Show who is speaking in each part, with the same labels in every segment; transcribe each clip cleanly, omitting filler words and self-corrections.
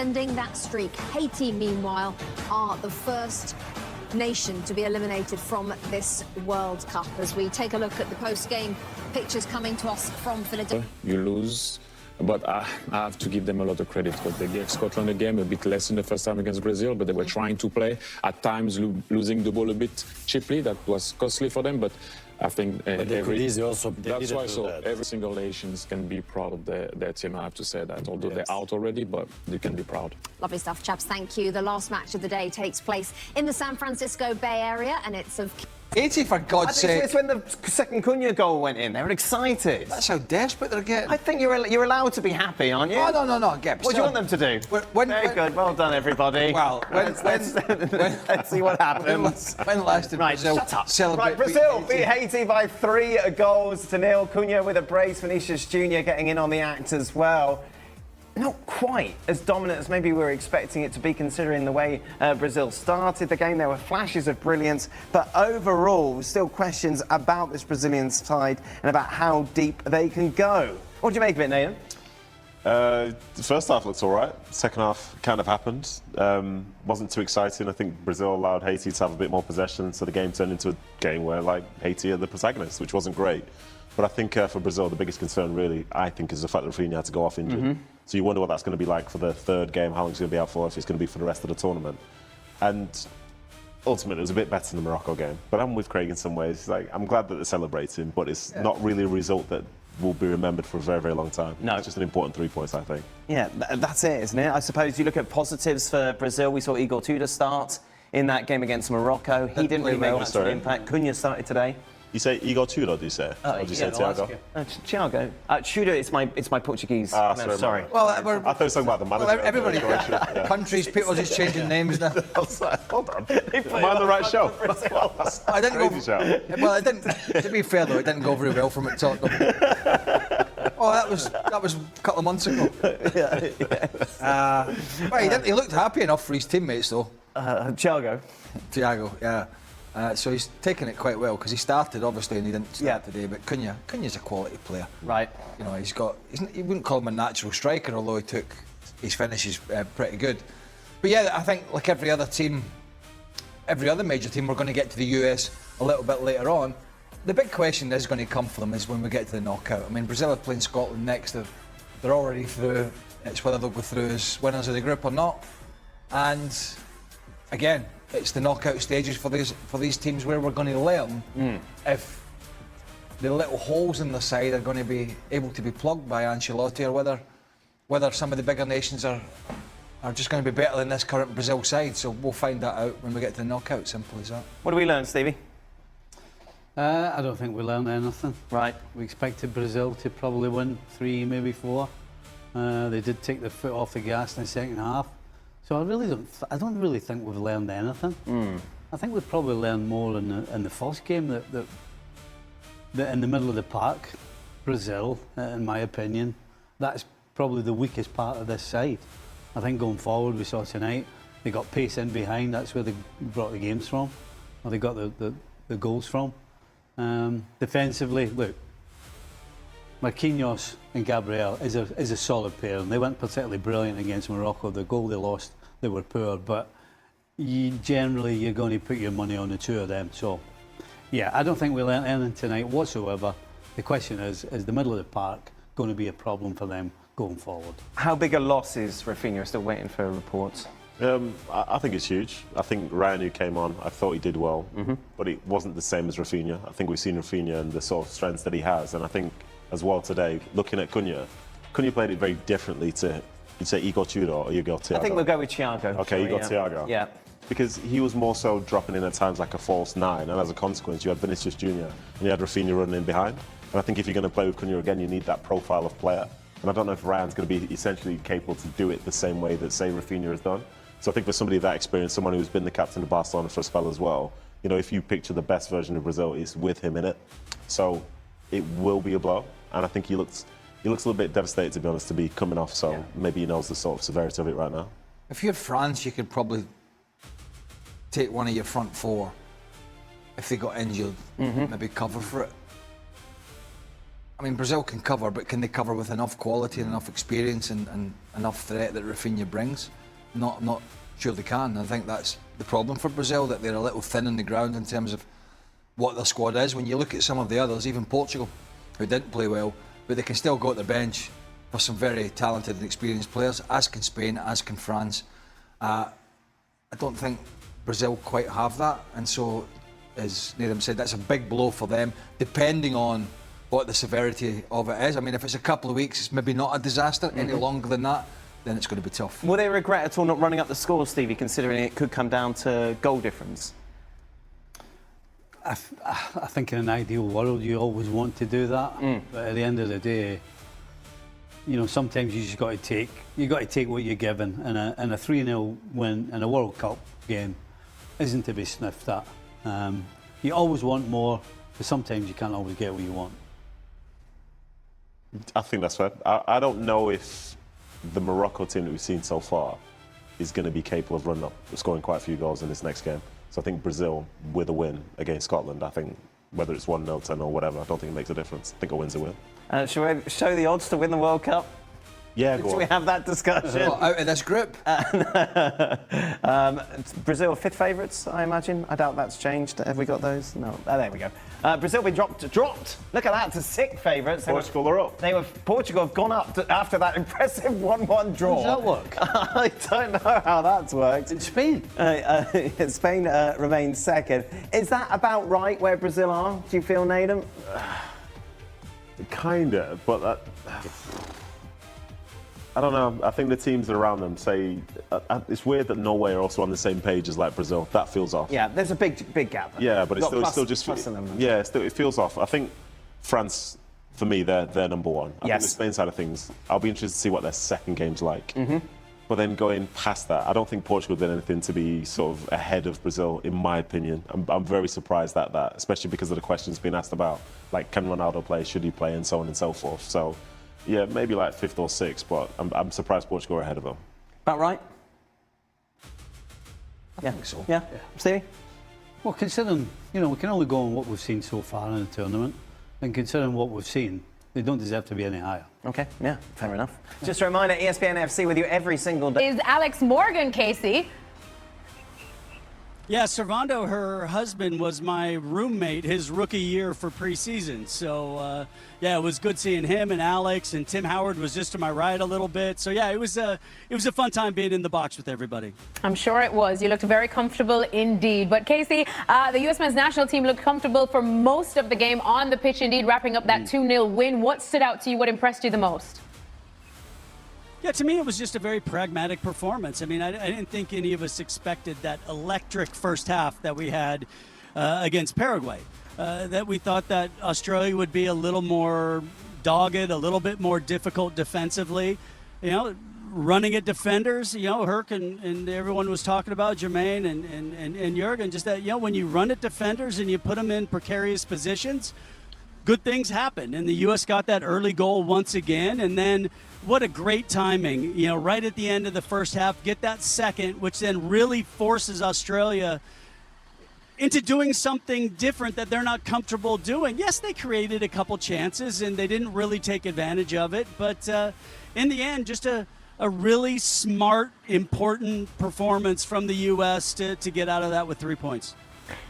Speaker 1: extending that streak. Haiti, meanwhile, are the first nation to be eliminated from this World Cup. As we take a look at the post-game pictures coming to us from Philadelphia.
Speaker 2: You lose, but I have to give them a lot of credit because they gave Scotland a game a bit less in the first time against Brazil, but they were trying to play, at times losing the ball a bit cheaply. That was costly for them, but I think every single nation can be proud of their team. I have to say that, although they're out already, but they can be proud.
Speaker 1: Lovely stuff, chaps. Thank you. The last match of the day takes place in the San Francisco Bay Area, and it's of...
Speaker 3: Haiti, for God's sake.
Speaker 4: It's when the second Cunha goal went in. They were excited.
Speaker 3: That's how desperate they're getting.
Speaker 4: I think you're allowed to be happy, aren't you?
Speaker 3: Oh, no. Get
Speaker 4: what do you want them to do? Very good. Well done, everybody.
Speaker 3: Well,
Speaker 4: let's see what happens.
Speaker 3: When last did Brazil celebrate?
Speaker 4: Right, Brazil beat Haiti by 3-0. Cunha with a brace. Vinicius Jr. getting in on the act as well. Not quite as dominant as maybe we were expecting it to be, considering the way Brazil started the game. There were flashes of brilliance, but overall, still questions about this Brazilian side and about how deep they can go. What do you make of it, Nathan?
Speaker 5: The first half looked all right. Second half kind of happened. Wasn't too exciting. I think Brazil allowed Haiti to have a bit more possession, so the game turned into a game where, like, Haiti are the protagonists, which wasn't great. But I think for Brazil, the biggest concern really, I think, is the fact that Rafinha had to go off injured. So you wonder what that's going to be like for the third game, how long he's going to be out for, if it's going to be for the rest of the tournament. And ultimately, it was a bit better than the Morocco game. But I'm with Craig in some ways. Like, I'm glad that they're celebrating, but it's not really a result that will be remembered for a very, very long time.
Speaker 4: No.
Speaker 5: It's just an important 3 points, I think.
Speaker 4: Yeah, that's it, isn't it? I suppose you look at positives for Brazil. We saw Igor Tudor start in that game against Morocco. He didn't really make much of an impact. Cunha started today.
Speaker 5: You say Igor Tudor, do you say? Or do you say Thiago?
Speaker 4: Thiago. Tudor, it's my Portuguese. Sorry.
Speaker 3: Well,
Speaker 5: I thought he was talking about the manager.
Speaker 3: Well, everybody, countries, people just changing names now.
Speaker 5: I was like, hold on. Am I on the right show?
Speaker 3: I didn't go. Well, I didn't. To be fair though, it didn't go very well for him at Tottenham. Oh, that was a couple of months ago. Well, he looked happy enough for his teammates though.
Speaker 4: Thiago,
Speaker 3: yeah. So he's taken it quite well because he started obviously and he didn't start today. But Cunha's a quality player.
Speaker 4: Right.
Speaker 3: You know, you wouldn't call him a natural striker, although his finishes pretty good. But yeah, I think like every other major team, we're going to get to the US a little bit later on. The big question is going to come for them is when we get to the knockout. I mean, Brazil are playing Scotland next. They're already through. It's whether they'll go through as winners of the group or not. And again, it's the knockout stages for these teams where we're going to learn if the little holes in the side are going to be able to be plugged by Ancelotti, or whether some of the bigger nations are just going to be better than this current Brazil side. So we'll find that out when we get to the knockout. Simple as that.
Speaker 4: What do we learn, Stevie?
Speaker 6: I don't think we learned anything.
Speaker 4: Right.
Speaker 6: We expected Brazil to probably win 3, maybe 4. They did take their foot off the gas in the second half. So I don't really think we've learned anything. I think we've probably learned more in the first game that in the middle of the park, Brazil, in my opinion, that's probably the weakest part of this side. I think going forward, we saw tonight, they got pace in behind. That's where they brought the games from, or they got the goals from. Defensively, look, Marquinhos and Gabriel is a solid pair, and they weren't particularly brilliant against Morocco. The goal they lost, they were poor, but generally you're going to put your money on the two of them. So, yeah, I don't think we learned anything tonight whatsoever. The question is the middle of the park going to be a problem for them going forward? How
Speaker 4: big a loss is Rafinha? Still waiting for reports.
Speaker 5: I think it's huge. I think Ryan, who came on, I thought he did well, but it wasn't the same as Rafinha. I think we've seen Rafinha and the sort of strengths that he has, and I think as well today, looking at Cunha played it very differently to, you'd say Igor Tudor or Igor Thiago?
Speaker 4: I think we'll go with Thiago.
Speaker 5: Okay, Igor Thiago.
Speaker 4: Yeah.
Speaker 5: Because he was more so dropping in at times like a false 9, and as a consequence, you had Vinicius Jr. and you had Rafinha running in behind. And I think if you're going to play with Cunha again, you need that profile of player. And I don't know if Ryan's going to be essentially capable to do it the same way that, say, Rafinha has done. So I think for somebody of that experience, someone who's been the captain of Barcelona for a spell as well, you know, if you picture the best version of Brazil, it's with him in it. So it will be a blow. And I think he looks a little bit devastated, to be honest, to be coming off. So maybe he knows the sort of severity of it right now.
Speaker 3: If you're France, you could probably take one of your front four if they got injured, maybe cover for it. I mean, Brazil can cover, but can they cover with enough quality and enough experience and enough threat that Rafinha brings? Not sure they can. I think that's the problem for Brazil, that they're a little thin on the ground in terms of what their squad is. When you look at some of the others, even Portugal, who didn't play well, but they can still go to the bench for some very talented and experienced players, as can Spain, as can France. I don't think Brazil quite have that, and so, as Nathan said, that's a big blow for them, depending on what the severity of it is. I mean, if it's a couple of weeks, it's maybe not a disaster. Any longer than that, then it's going to be tough.
Speaker 4: Will they regret at all not running up the score, Stevie, considering it could come down to goal difference?
Speaker 6: I think in an ideal world you always want to do that, but at the end of the day, you know, sometimes you just got to take what you're given, and a 3-0 win in a World Cup game isn't to be sniffed at. You always want more, but sometimes you can't always get what you want.
Speaker 5: I think that's fair. I don't know if the Morocco team that we've seen so far is going to be capable of running up, scoring quite a few goals in this next game. So I think Brazil, with a win against Scotland, I think whether it's 1-0, 10-0, whatever, I don't think it makes a difference. I think a win's a win.
Speaker 4: Shall we show the odds to win the World Cup?
Speaker 5: Yeah, go on.
Speaker 4: Should we have that discussion?
Speaker 3: Out of this group?
Speaker 4: Brazil fifth favourites, I imagine. I doubt that's changed. Have we got those? No. Oh, there we go. Brazil been dropped. Look at that, to sixth favourites.
Speaker 5: Portugal are up.
Speaker 4: Portugal have gone up after that impressive 1-1 draw.
Speaker 6: How does that work?
Speaker 4: I don't know how that's worked.
Speaker 6: In Spain?
Speaker 4: Spain remains second. Is that about right where Brazil are? Do you feel, Nathan?
Speaker 5: Kinda, but I don't know. I think the teams around them say it's weird that Norway are also on the same page as like Brazil. That feels off.
Speaker 4: Yeah, there's a big gap.
Speaker 5: Yeah, but it's still just
Speaker 4: plus in them.
Speaker 5: yeah, it feels off. I think France, for me, they're number one. I think the Spain side of things, I'll be interested to see what their second game's like. But then going past that, I don't think Portugal did anything to be sort of ahead of Brazil, in my opinion. I'm very surprised at that, especially because of the questions being asked about, like, can Ronaldo play, should he play, and so on and so forth. So, yeah, maybe like fifth or sixth, but I'm surprised Portugal are ahead of them.
Speaker 4: About right?
Speaker 3: I think so.
Speaker 4: Yeah. Stevie?
Speaker 6: Well, considering, you know, we can only go on what we've seen so far in the tournament, and considering what we've seen, they don't deserve to be any higher.
Speaker 4: Okay, yeah, fair enough. Just a reminder, ESPN FC with you every single day.
Speaker 7: Is Alex Morgan, Casey?
Speaker 8: Yeah, Servando, her husband, was my roommate his rookie year for preseason. So, yeah, it was good seeing him and Alex, and Tim Howard was just to my right a little bit. So, yeah, it was a fun time being in the box with everybody.
Speaker 7: I'm sure it was. You looked very comfortable indeed. But, Casey, the U.S. men's national team looked comfortable for most of the game on the pitch, indeed, wrapping up that 2-0 win. What stood out to you? What impressed you the most?
Speaker 8: Yeah, to me, it was just a very pragmatic performance. I mean, I didn't think any of us expected that electric first half that we had against Paraguay. That we thought that Australia would be a little more dogged, a little bit more difficult defensively. You know, running at defenders, you know, Herc and everyone was talking about, Jermaine and Jurgen, just that, you know, when you run at defenders and you put them in precarious positions, good things happen. And the U.S. got that early goal once again. And then what a great timing, you know, right at the end of the first half, get that second, which then really forces Australia into doing something different that they're not comfortable doing. Yes, they created a couple chances and they didn't really take advantage of it. But in the end, just a really smart, important performance from the U.S. to get out of that with 3 points.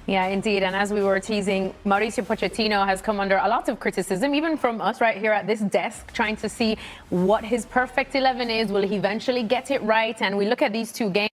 Speaker 7: Yeah, indeed. And as we were teasing, Mauricio Pochettino has come under a lot of criticism, even from us right here at this desk, trying to see what his perfect 11 is. Will he eventually get it right? And we look at these two games.